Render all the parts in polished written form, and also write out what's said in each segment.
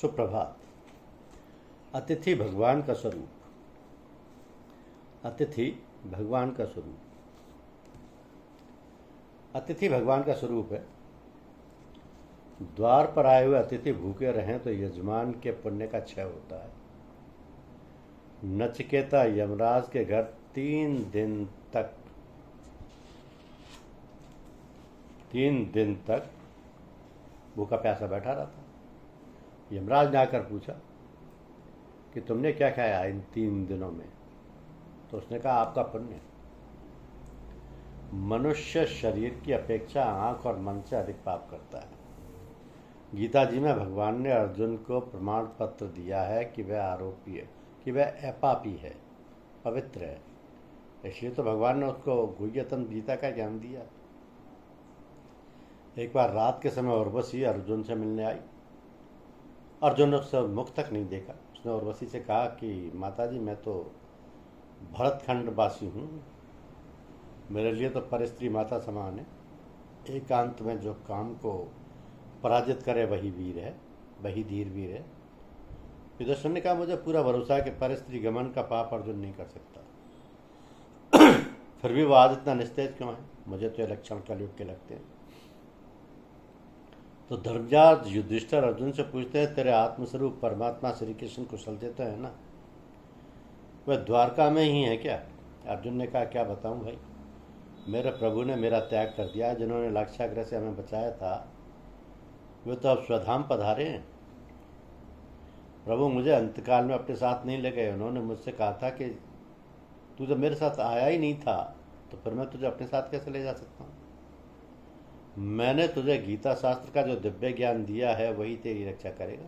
सुप्रभात। अतिथि भगवान का स्वरूप। अतिथि भगवान का स्वरूप। अतिथि भगवान का स्वरूप है। द्वार पर आए हुए अतिथि भूखे रहें तो यजमान के पुण्य का क्षय होता है। नचिकेता यमराज के घर 3 दिन तक भूखा प्यासा बैठा रहा था। यमराज ने आकर पूछा कि तुमने क्या खाया इन 3 दिनों में? तो उसने कहा, आपका पुण्य। मनुष्य शरीर की अपेक्षा आंख और मन से अधिक पाप करता है। गीता जी में भगवान ने अर्जुन को प्रमाण पत्र दिया है कि वह आरोपी है, कि वह अपापी है, पवित्र है। इसलिए तो भगवान ने उसको गुह्यतम गीता का ज्ञान दिया। एक बार रात के समय उर्वशी अर्जुन से मिलने आई। अर्जुन ने उससे मुख तक नहीं देखा। उसने उर्वशी से कहा कि माताजी, मैं तो भरतखंड वासी हूँ, मेरे लिए तो परस्त्री माता समान है। एकांत में जो काम को पराजित करे वही वीर है, वही धीर वीर है। युधिष्ठिर ने कहा, मुझे पूरा भरोसा है कि परस्त्री गमन का पाप अर्जुन नहीं कर सकता। फिर भी वो आज इतना निस्तेज क्यों है? मुझे तो ये लक्षण कलयुग के लगते हैं। तो धर्मराज युधिष्ठिर अर्जुन से पूछते हैं, तेरे आत्मस्वरूप परमात्मा श्री कृष्ण कुशल देते हैं ना? वह द्वारका में ही है क्या? अर्जुन ने कहा, क्या बताऊं भाई, मेरे प्रभु ने मेरा त्याग कर दिया। जिन्होंने लाक्षागृह से हमें बचाया था वे तो अब स्वधाम पधारे हैं। प्रभु मुझे अंतकाल में अपने साथ नहीं ले गए। उन्होंने मुझसे कहा था कि तू जब मेरे साथ आया ही नहीं था तो फिर मैं तुझे अपने साथ कैसे ले जा सकता हूँ? मैंने तुझे गीता शास्त्र का जो दिव्य ज्ञान दिया है वही तेरी रक्षा करेगा।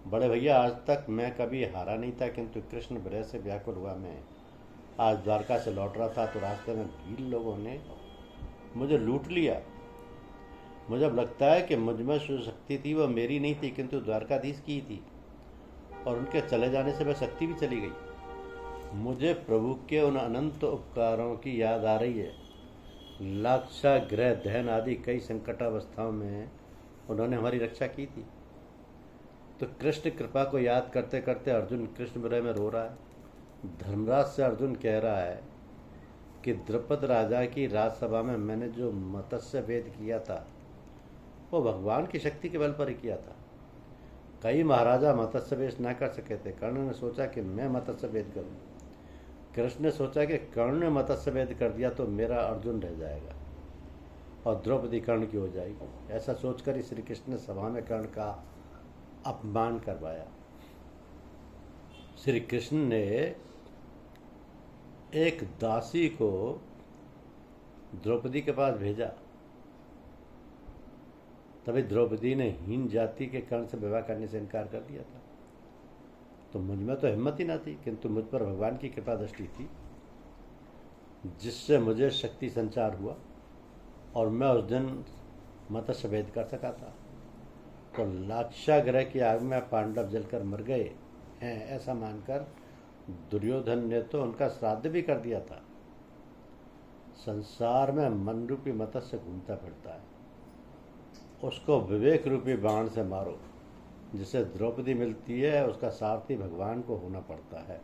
बड़े भैया, आज तक मैं कभी हारा नहीं था, किंतु कृष्ण विरह से व्याकुल हुआ मैं आज द्वारका से लौट रहा था तो रास्ते में भीड़ लोगों ने मुझे लूट लिया। मुझे अब लगता है कि मुझ में जो शक्ति थी वह मेरी नहीं थी, किंतु द्वारकाधीश की थी, और उनके चले जाने से वह शक्ति भी चली गई। मुझे प्रभु के उन अनंत उपकारों की याद आ रही है। लाक्षागृह, दहन आदि कई संकटावस्थाओं में उन्होंने हमारी रक्षा की थी। तो कृष्ण कृपा को याद करते करते अर्जुन कृष्ण विरह में रो रहा है। धर्मराज से अर्जुन कह रहा है कि द्रुपद राजा की राजसभा में मैंने जो मत्स्य भेद किया था वो भगवान की शक्ति के बल पर ही किया था। कई महाराजा मत्स्य भेद न कर सके थे। कर्ण ने सोचा कि मैं मत्स्य भेद करूं। कृष्ण ने सोचा कि कर्ण ने मत्स्य भेद कर दिया तो मेरा अर्जुन रह जाएगा और द्रौपदी कर्ण की हो जाएगी। ऐसा सोचकर ही श्री कृष्ण ने सभा में कर्ण का अपमान करवाया। श्री कृष्ण ने एक दासी को द्रौपदी के पास भेजा। तभी द्रौपदी ने हीन जाति के कर्ण से विवाह करने से इनकार कर दिया था। तो मुझ में तो हिम्मत ही ना थी, किंतु मुझ पर भगवान की कृपा दृष्टि थी, जिससे मुझे शक्ति संचार हुआ और मैं उस दिन मत्स्य भेद कर सका था। तो लाक्षागृह की आग में पांडव जलकर मर गए हैं ऐसा मानकर दुर्योधन ने तो उनका श्राद्ध भी कर दिया था। संसार में मन रूपी मत्स्य घूमता फिरता है, उसको विवेक रूपी बाण से मारो। जिसे द्रौपदी मिलती है उसका सारथी भगवान को होना पड़ता है।